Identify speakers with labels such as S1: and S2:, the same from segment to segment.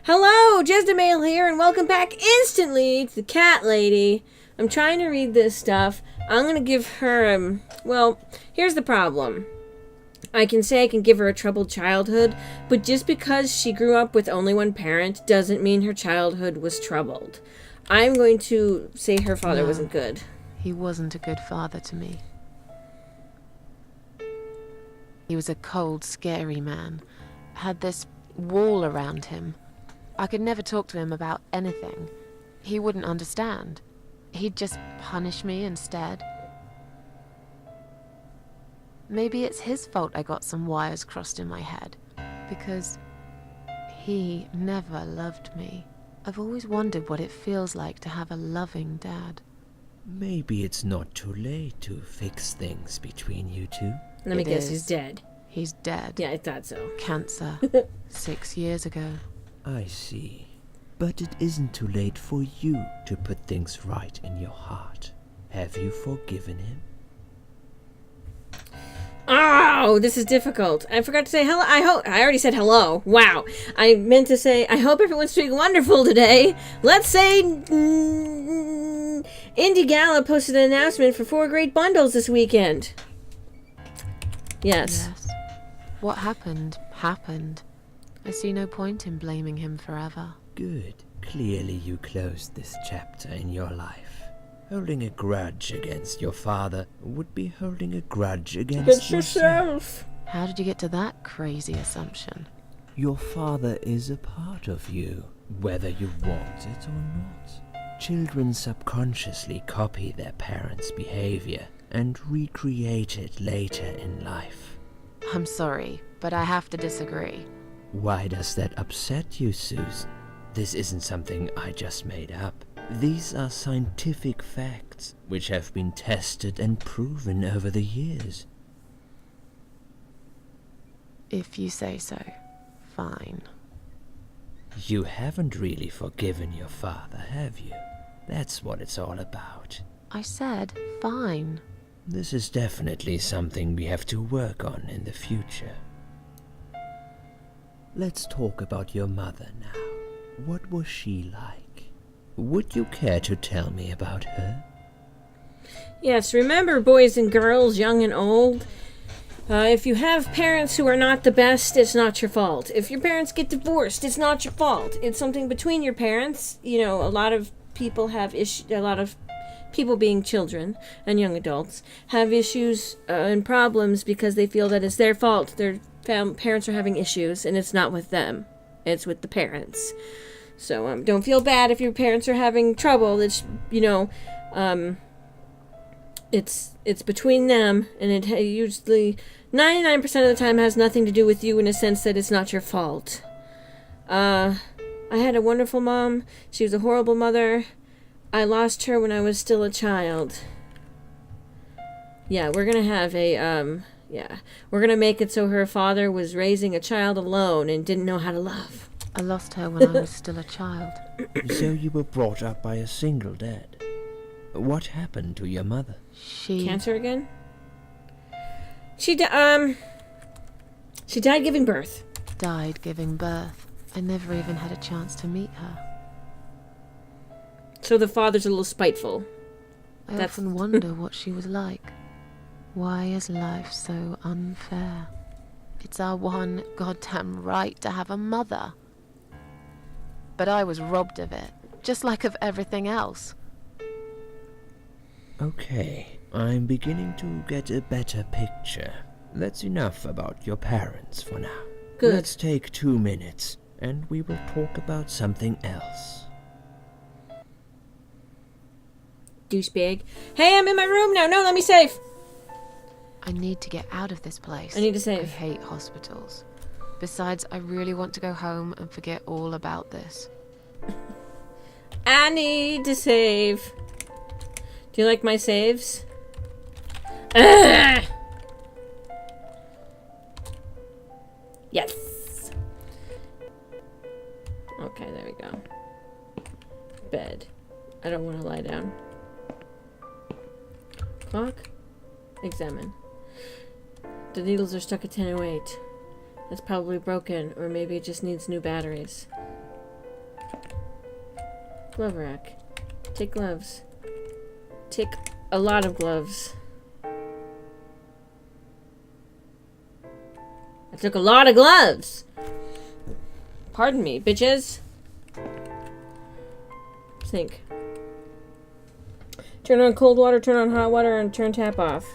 S1: Hello, Jezdamayel here, and welcome back instantly to the cat lady. I'm trying to read this stuff. I'm gonna give her, well, here's the problem. I can say I can give her a troubled childhood, but just because she grew up with only one parent doesn't mean her childhood was troubled. I'm going to say her father wasn't good.
S2: He wasn't a good father to me. He was a cold, scary man. Had this wall around him. I could never talk to him about anything. He wouldn't understand. He'd just punish me instead. Maybe it's his fault I got some wires crossed in my head, because he never loved me. I've always wondered what it feels like to have a loving dad.
S3: Maybe it's not too late to fix things between you two.
S1: Let me guess, he's dead.
S2: He's dead.
S1: Yeah, I thought so.
S2: Cancer. 6 years ago.
S3: I see. But it isn't too late for you to put things right in your heart. Have you forgiven him?
S1: Oh, this is difficult. I forgot to say hello. I already said hello. Wow. I meant to say, I hope everyone's doing wonderful today. Let's say, Indie Gala posted an announcement for 4 great bundles this weekend. Yes.
S2: What happened, happened. I see no point in blaming him forever.
S3: Good. Clearly you closed this chapter in your life. Holding a grudge against your father would be holding a grudge against yourself.
S2: How did you get to that crazy assumption?
S3: Your father is a part of you, whether you want it or not. Children subconsciously copy their parents' behavior and recreate it later in life.
S2: I'm sorry, but I have to disagree.
S3: Why does that upset you, Susan? This isn't something I just made up. These are scientific facts which have been tested and proven over the years.
S2: If you say so, fine.
S3: You haven't really forgiven your father, have you? That's what it's all about.
S2: I said fine.
S3: This is definitely something we have to work on in the future. Let's talk about your mother now. What was she like? Would you care to tell me about her?
S1: Yes, remember, boys and girls, young and old, if you have parents who are not the best, it's not your fault. If your parents get divorced, it's not your fault. It's something between your parents. You know, a lot of people have issues, a lot of people being children and young adults have issues and problems because they feel that it's their fault. Their parents are having issues, and it's not with them. It's with the parents. So don't feel bad if your parents are having trouble. It's, you know, it's between them, and it usually 99% of the time has nothing to do with you in a sense that it's not your fault. I had a wonderful mom. She was a horrible mother. I lost her when I was still a child. Yeah, we're gonna have a, we're gonna make it so her father was raising a child alone and didn't know how to love.
S2: I lost her when I was still a child.
S3: So you were brought up by a single dad. What happened to your mother?
S1: Cancer again? She died giving birth.
S2: Died giving birth. I never even had a chance to meet her.
S1: So the father's a little spiteful.
S2: I often wonder what she was like. Why is life so unfair? It's our one goddamn right to have a mother. But I was robbed of it, just like of everything else.
S3: Okay, I'm beginning to get a better picture. That's enough about your parents for now.
S1: Good.
S3: Let's take 2 minutes, and we will talk about something else.
S1: Douchebag. Hey, I'm in my room now. No, let me save.
S2: I need to get out of this place.
S1: I need to save.
S2: I hate hospitals. Besides, I really want to go home and forget all about this.
S1: I need to save. Do you like my saves? Ugh! Yes. Okay, there we go. Bed. I don't want to lie down. Clock. Examine. The needles are stuck at 10:08. It's probably broken, or maybe it just needs new batteries. Glove rack. Take gloves. Take a lot of gloves. I took a lot of gloves! Pardon me, bitches. Sink. Turn on cold water, turn on hot water, and turn tap off.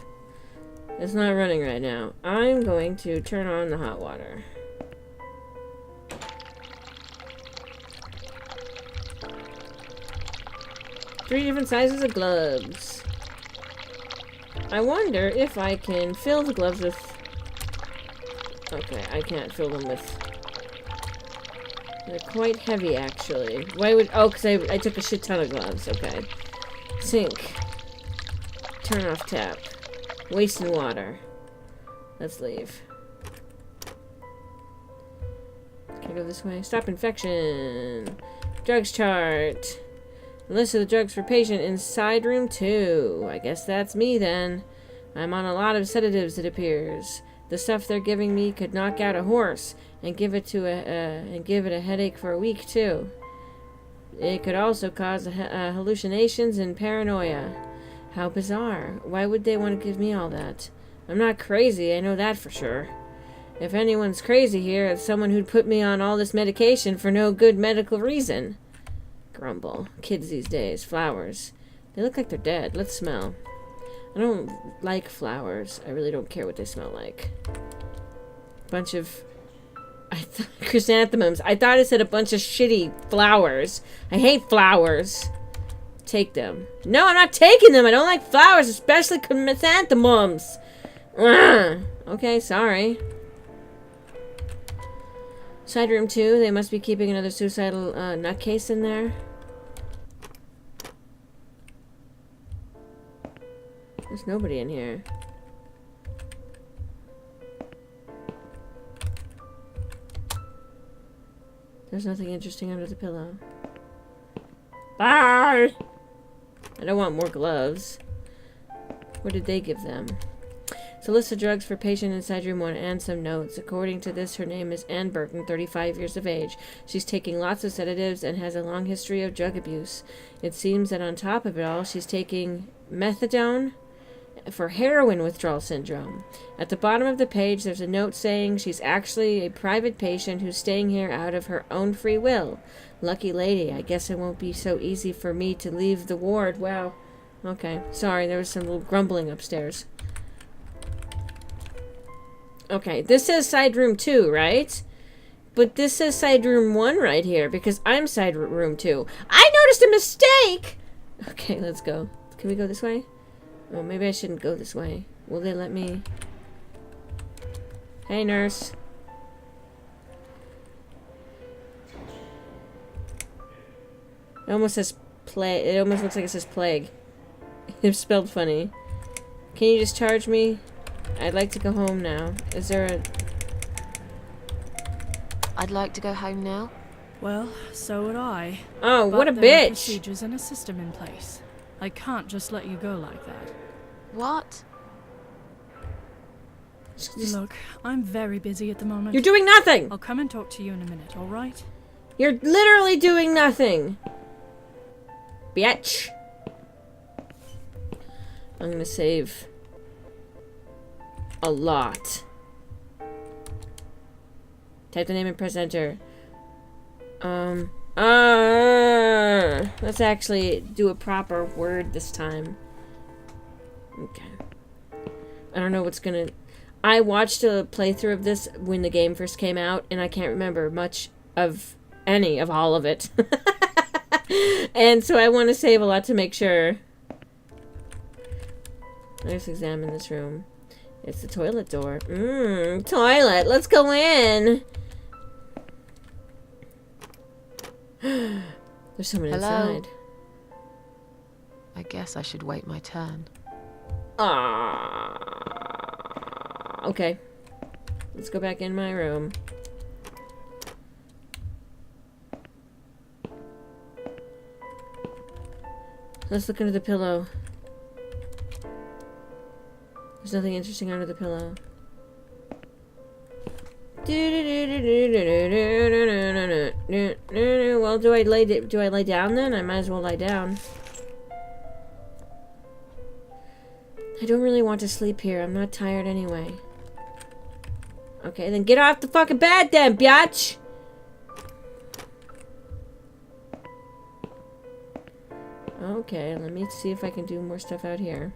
S1: It's not running right now. I'm going to turn on the hot water. Three different sizes of gloves. I wonder if I can fill the gloves with... Okay, I can't fill them with... They're quite heavy, actually. Why would... Oh, because I took a shit ton of gloves. Okay. Sink. Turn off tap. Wasting water. Let's leave. Can I go this way? Stop infection. Drugs chart. List of the drugs for patient inside room 2. I guess that's me then. I'm on a lot of sedatives, it appears. The stuff they're giving me could knock out a horse and give it a headache for a week too. It could also cause hallucinations and paranoia. How bizarre. Why would they want to give me all that? I'm not crazy, I know that for sure. If anyone's crazy here, it's someone who'd put me on all this medication for no good medical reason. Grumble. Kids these days. Flowers. They look like they're dead. Let's smell. I don't like flowers. I really don't care what they smell like. Bunch of... chrysanthemums. I thought it said a bunch of shitty flowers. I hate flowers. Take them. No, I'm not taking them. I don't like flowers, especially chrysanthemums. Ugh. Okay, sorry. Side room 2. They must be keeping another suicidal nutcase in there. There's nobody in here. There's nothing interesting under the pillow. Bye! I don't want more gloves. What did they give them? It's a list of drugs for patient inside room 1 and some notes. According to this, her name is Ann Burton, 35 years of age. She's taking lots of sedatives and has a long history of drug abuse. It seems that on top of it all, she's taking methadone for heroin withdrawal syndrome. At the bottom of the page, there's a note saying she's actually a private patient who's staying here out of her own free will. Lucky lady. I guess it won't be so easy for me to leave the ward. Wow. Okay. Sorry, there was some little grumbling upstairs. Okay, this says side room 2, right? But this says side room 1 right here, because I'm side room 2. I noticed a mistake! Okay, let's go. Can we go this way? Oh, maybe I shouldn't go this way. Will they let me? Hey, nurse. It almost says plague. It almost looks like it says plague. It's spelled funny. Can you just charge me? I'd like to go home now. Is there a...
S2: I'd like to go home now.
S4: Well, so would I.
S1: Oh,
S4: But
S1: what a
S4: there are
S1: bitch!
S4: procedures and a system in place. I can't just let you go like that.
S2: What?
S4: Look, I'm very busy at the moment.
S1: You're doing nothing!
S4: I'll come and talk to you in a minute, alright?
S1: You're literally doing nothing! Bitch! I'm gonna save a lot. Type the name and press enter. Let's actually do a proper word this time. Okay. I don't know what's gonna... I watched a playthrough of this when the game first came out, and I can't remember much of any of all of it. And so I want to save a lot to make sure. Let's examine this room. It's the toilet door. Toilet. Let's go in. There's someone
S2: Hello?
S1: inside.
S2: I guess I should wait my turn.
S1: Okay. Let's go back in my room. Let's look under the pillow. There's nothing interesting under the pillow. No. Well, do I lay down then? I might as well lie down. I don't really want to sleep here. I'm not tired anyway. Okay, then get off the fucking bed then, biatch! Okay, let me see if I can do more stuff out here.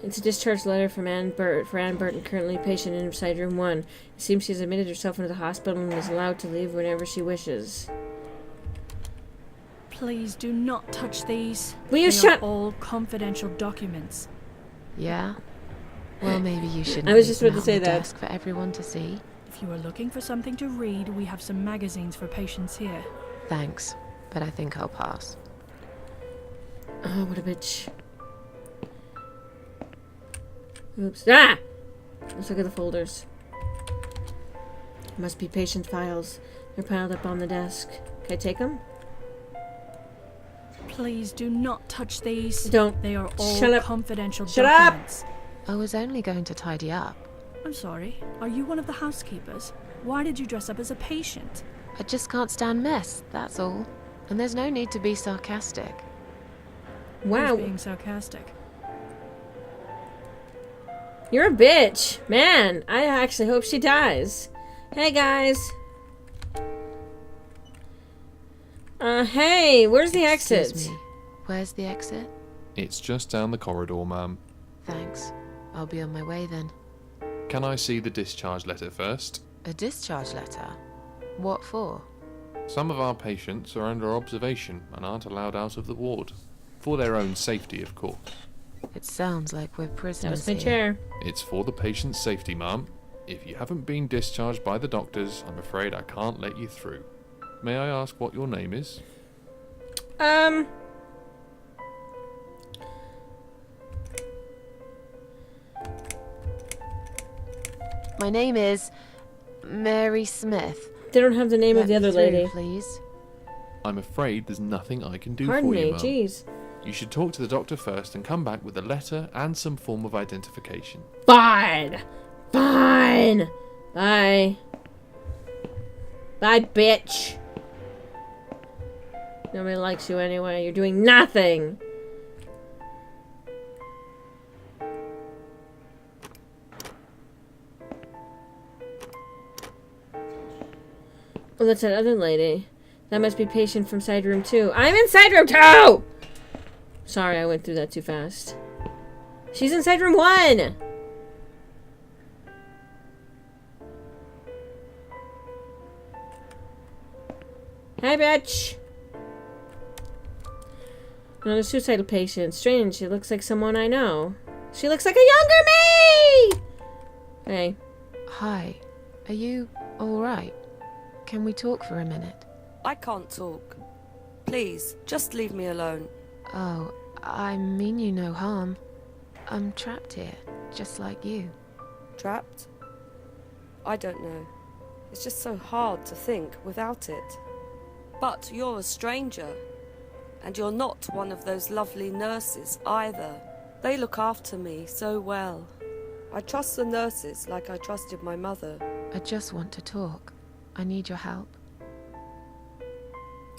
S1: It's a discharge letter from Anne Burton, currently a patient in Side Room 1. It seems she has admitted herself into the hospital and is allowed to leave whenever she wishes.
S4: Please do not touch these.
S1: Will you
S4: They
S1: shut-
S4: are all confidential documents.
S2: Yeah? Well, maybe you shouldn't
S1: I was
S2: leave
S1: just
S2: them
S1: about to
S2: out
S1: say
S2: on the
S1: that.
S2: desk for everyone to see.
S4: If you are looking for something to read, we have some magazines for patients here.
S2: Thanks, but I think I'll pass.
S1: Oh, what a bitch. Oops. Ah! Let's look at the folders. Must be patient files. They're piled up on the desk. Can I take them?
S4: Please do not touch these.
S1: Don't.
S4: They are all
S1: Shut up.
S4: confidential
S1: Shut up!
S4: documents.
S2: I was only going to tidy up.
S4: I'm sorry. Are you one of the housekeepers? Why did you dress up as a patient?
S2: I just can't stand mess, that's all. And there's no need to be sarcastic.
S1: Wow.
S4: Who's being sarcastic?
S1: You're a bitch. Man, I actually hope she dies. Hey, guys. Hey, where's the exit?
S2: Excuse me. Where's the exit?
S5: It's just down the corridor, ma'am.
S2: Thanks. I'll be on my way then.
S5: Can I see the discharge letter first?
S2: A discharge letter? What for?
S5: Some of our patients are under observation and aren't allowed out of the ward. For their own safety, of course.
S2: It sounds like we're
S1: That
S2: prisoners
S1: was my
S2: here.
S1: chair.
S5: It's for the patient's safety, ma'am. If you haven't been discharged by the doctors, I'm afraid I can't let you through. May I ask what your name is?
S2: My name is Mary Smith.
S1: They don't have the name of the
S2: Let me
S1: other
S2: through,
S1: lady.
S2: please.
S5: I'm afraid there's nothing I can do
S1: Pardon
S5: for you,
S1: me,
S5: ma'am.
S1: jeez.
S5: You should talk to the doctor first and come back with a letter and some form of identification.
S1: Fine. Fine. Bye. Bye, bitch. Nobody likes you anyway. You're doing nothing. Oh, that's that other lady. That must be patient from side room 2. I'm in side room 2! Sorry, I went through that too fast. She's in side room 1! Hi, bitch! Another suicidal patient. Strange, she looks like someone I know. She looks like a younger me! Hey.
S2: Hi. Are you alright? Can we talk for a minute?
S6: I can't talk. Please, just leave me alone.
S2: Oh, I mean you no harm. I'm trapped here, just like you.
S6: Trapped? I don't know. It's just so hard to think without it. But you're a stranger. And you're not one of those lovely nurses either. They look after me so well. I trust the nurses like I trusted my mother.
S2: I just want to talk. I need your help.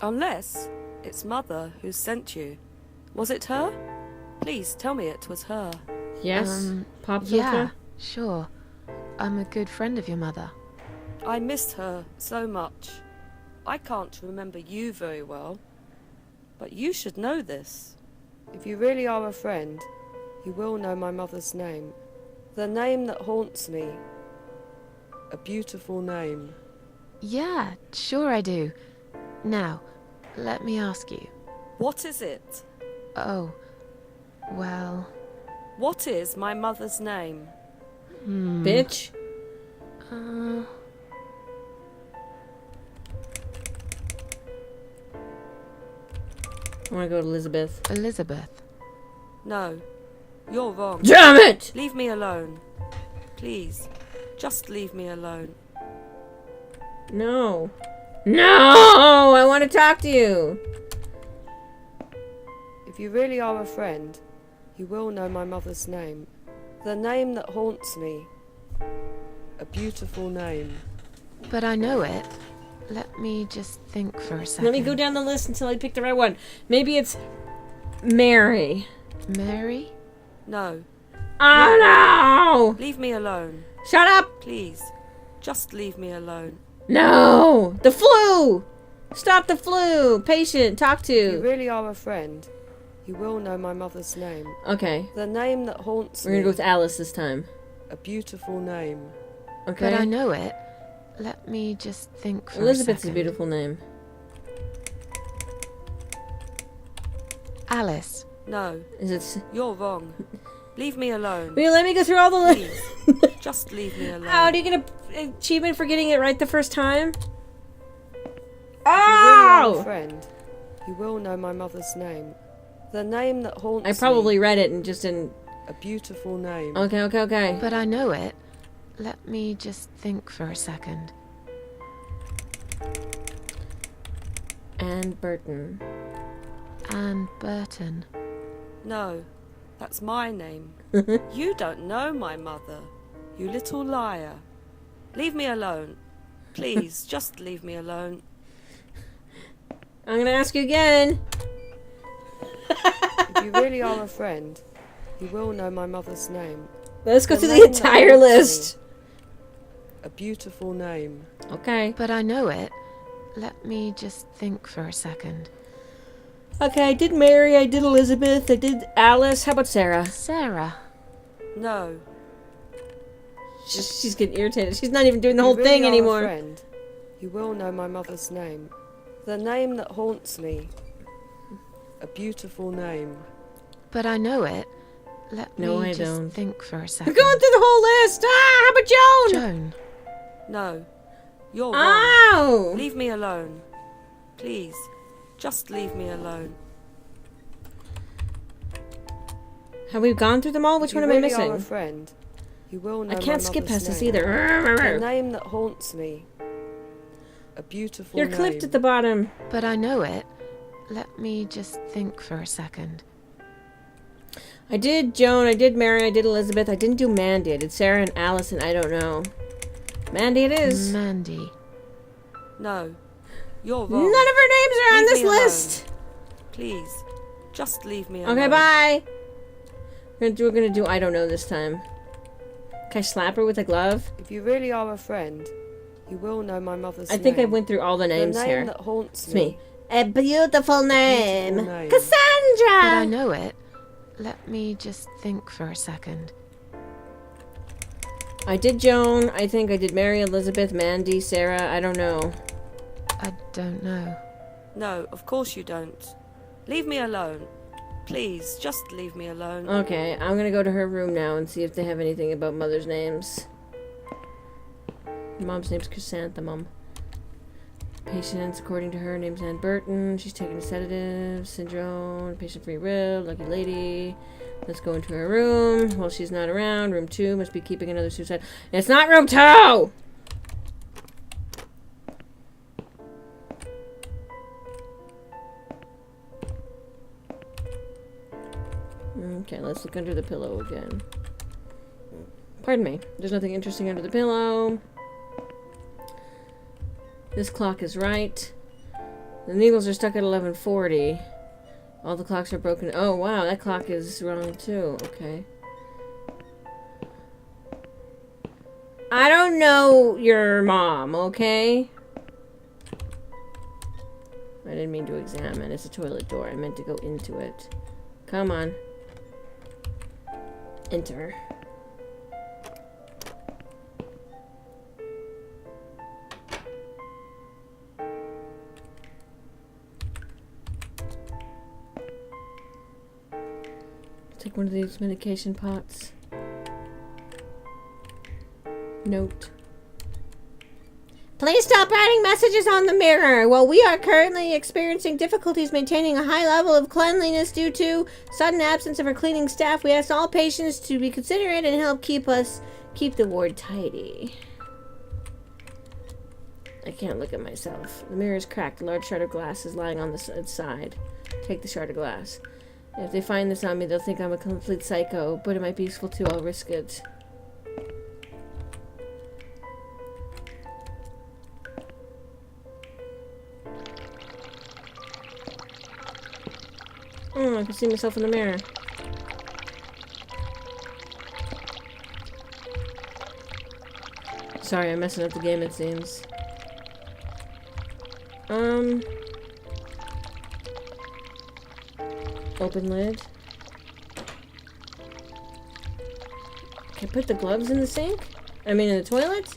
S6: Unless it's Mother who sent you. Was it her? Please tell me it was her.
S1: Yes? Pop
S2: Yeah,
S1: filter?
S2: sure. I'm a good friend of your mother.
S6: I missed her so much. I can't remember you very well. But you should know this. If you really are a friend, you will know my mother's name. The name that haunts me. A beautiful name.
S2: Yeah, sure I do. Now, let me ask you.
S6: What is it?
S2: Oh, well...
S6: What is my mother's name?
S1: Bitch. I want to go to Elizabeth.
S2: Elizabeth.
S6: No, you're wrong.
S1: Damn it!
S6: Leave me alone. Please, just leave me alone.
S1: No. No! I want to talk to you.
S6: If you really are a friend, you will know my mother's name. The name that haunts me. A beautiful name.
S2: But I know it. Let me just think for a second.
S1: Let me go down the list until I pick the right one. Maybe it's Mary.
S2: Mary?
S6: No.
S1: Oh no!
S6: Leave me alone.
S1: Shut up!
S6: Please. Just leave me alone.
S1: No! The flu! Stop the flu! Patient, talk
S6: If you
S1: to.
S6: really are a friend, you will know my mother's name.
S1: Okay.
S6: The name that haunts
S1: We're
S6: me.
S1: gonna go with Alice this time.
S6: A beautiful name.
S1: Okay.
S2: But I know it. Let me just think for
S1: Elizabeth's
S2: a
S1: a
S2: second.
S1: beautiful name.
S2: Alice.
S6: No,
S1: Is it...
S6: you're wrong. Leave me alone.
S1: Will you let me go through all the lists?
S6: Please. Just leave me alone.
S1: How do you get an achievement for getting it right the first time?
S6: If you really are a
S1: Oh!
S6: friend, you will know my mother's name. The name that haunts
S1: I probably
S6: me.
S1: read it and just didn't...
S6: A beautiful name.
S1: Okay.
S2: But I know it. Let me just think for a second.
S1: Anne Burton.
S2: Anne Burton.
S6: No, that's my name. You don't know my mother, you little liar. Leave me alone. Please, just leave me alone.
S1: I'm gonna ask you again.
S6: If you really are a friend, you will know my mother's name.
S1: Let's go
S6: The
S1: through the
S6: name that
S1: entire
S6: haunts me.
S1: list.
S6: A beautiful name.
S1: Okay.
S2: But I know it. Let me just think for a second.
S1: Okay, I did Mary, I did Elizabeth, I did Alice. How about Sarah?
S2: Sarah.
S6: No.
S1: She's getting irritated. She's not even doing the
S6: If
S1: whole
S6: you really
S1: thing
S6: are a
S1: anymore.
S6: friend, you will know my mother's name. The name that haunts me. A beautiful name.
S2: But I know it. Let
S1: No,
S2: me
S1: I
S2: just
S1: don't.
S2: think for a
S1: I'm
S2: second.
S1: going through the whole list. Ah, how about Joan?
S2: Joan.
S6: No. You're wrong.
S1: Ow!
S6: Leave me alone. Please. Just leave me alone.
S1: Have we gone through them all? Which
S6: If you
S1: one am I
S6: really Are a
S1: missing?
S6: friend, you will know
S1: I can't
S6: my
S1: skip
S6: mother's
S1: past this
S6: name.
S1: either.
S6: The name that haunts me. A beautiful
S1: You're
S6: name.
S1: clipped at the bottom.
S2: But I know it. Let me just think for a second.
S1: I did Joan, I did Mary, I did Elizabeth. I didn't do Mandy. I did Sarah and Alice, and I don't know. Mandy it is.
S2: Mandy.
S6: No. You're
S1: None of
S6: wrong.
S1: her names are on
S6: Leave
S1: this
S6: me alone.
S1: list.
S6: Please. Just leave me alone.
S1: Okay, bye. We're gonna do I don't know this time. Can I slap her with a glove?
S6: If you really are a friend, you will know my mother's
S1: I
S6: name.
S1: think I went through all the names
S6: the name
S1: here.
S6: that haunts
S1: It's me. A beautiful name.
S6: beautiful name.
S1: Cassandra!
S2: But I know it. Let me just think for a second.
S1: I did Joan. I think I did Mary, Elizabeth, Mandy, Sarah. I don't know.
S2: I don't know.
S6: No, of course you don't. Leave me alone. Please, just leave me alone.
S1: Okay, I'm gonna go to her room now and see if they have anything about mother's names. Mom's name's Chrysanthemum. Patients, according to her, name's Ann Burton. She's taking a sedative. Syndrome. Patient free rib. Lucky lady. Let's go into her room. While she's not around. Room 2 must be keeping another suicide. It's not room 2! Okay, let's look under the pillow again. Pardon me. There's nothing interesting under the pillow. This clock is right. The needles are stuck at 11:40. All the clocks are broken. Oh, wow, that clock is wrong too. Okay. I don't know your mom, okay? I didn't mean to examine. It's a toilet door. I meant to go into it. Come on. Enter. Take one of these medication pots. Note. Please stop writing messages on the mirror. While we are currently experiencing difficulties maintaining a high level of cleanliness due to sudden absence of our cleaning staff, we ask all patients to be considerate and help keep the ward tidy. I can't look at myself. The mirror is cracked. A large shard of glass is lying on the side. Take the shard of glass. If they find this on me, they'll think I'm a complete psycho, but it might be useful too. I'll risk it. Oh, I can see myself in the mirror. Sorry, I'm messing up the game, it seems. Open lid. Can I put the gloves in the sink? I mean, in the toilet?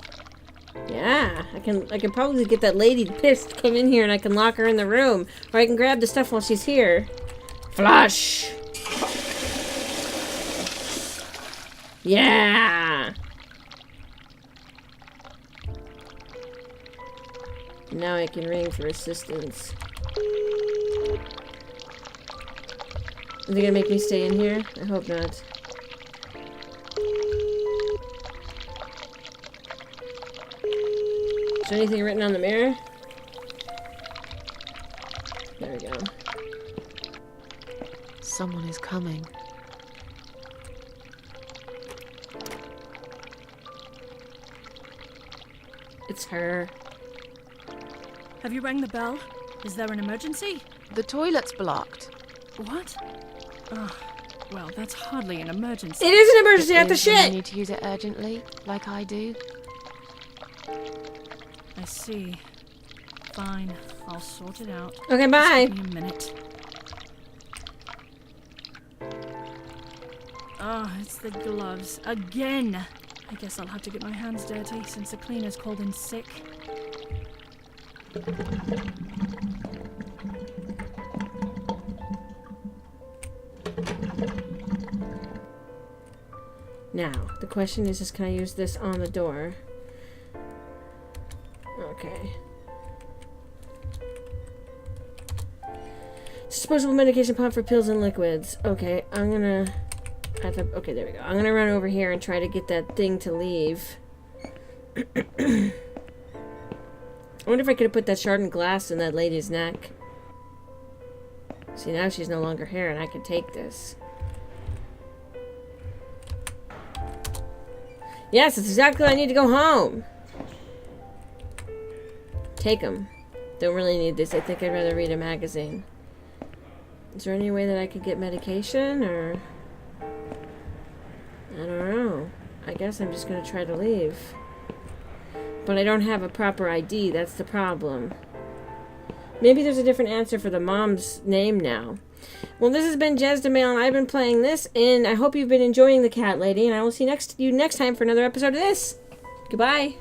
S1: Yeah, I can probably get that lady pissed to come in here and I can lock her in the room. Or I can grab the stuff while she's here. Flush! Yeah! Now I can ring for assistance. Are they gonna make me stay in here? I hope not. Is there anything written on the mirror? There we go.
S2: Someone is coming.
S1: It's her.
S4: Have you rang the bell? Is there an emergency?
S2: The toilet's blocked.
S4: What? Oh, well, that's hardly an emergency.
S1: It is an emergency, I have to
S2: Is when
S1: shit!
S2: you need to use it urgently, like I do.
S4: I see. Fine, I'll sort it out.
S1: Okay, bye!
S4: Just give me a minute. Oh, it's the gloves. Again! I guess I'll have to get my hands dirty since the cleaner's called in sick.
S1: Now, the question is can I use this on the door? Okay. Disposable medication pump for pills and liquids. Okay, I'm gonna... okay, there we go. I'm gonna run over here and try to get that thing to leave. I wonder if I could have put that sharded glass in that lady's neck. See, now she's no longer here and I can take this. Yes, it's exactly what I need to go home. Take them. Don't really need this. I think I'd rather read a magazine. Is there any way that I could get medication, or... I don't know. I guess I'm just gonna try to leave. But I don't have a proper ID, that's the problem. Maybe there's a different answer for the mom's name now. Well, this has been Jezdamayel, and I've been playing this, and I hope you've been enjoying the cat lady, and I will see you next time for another episode of this. Goodbye.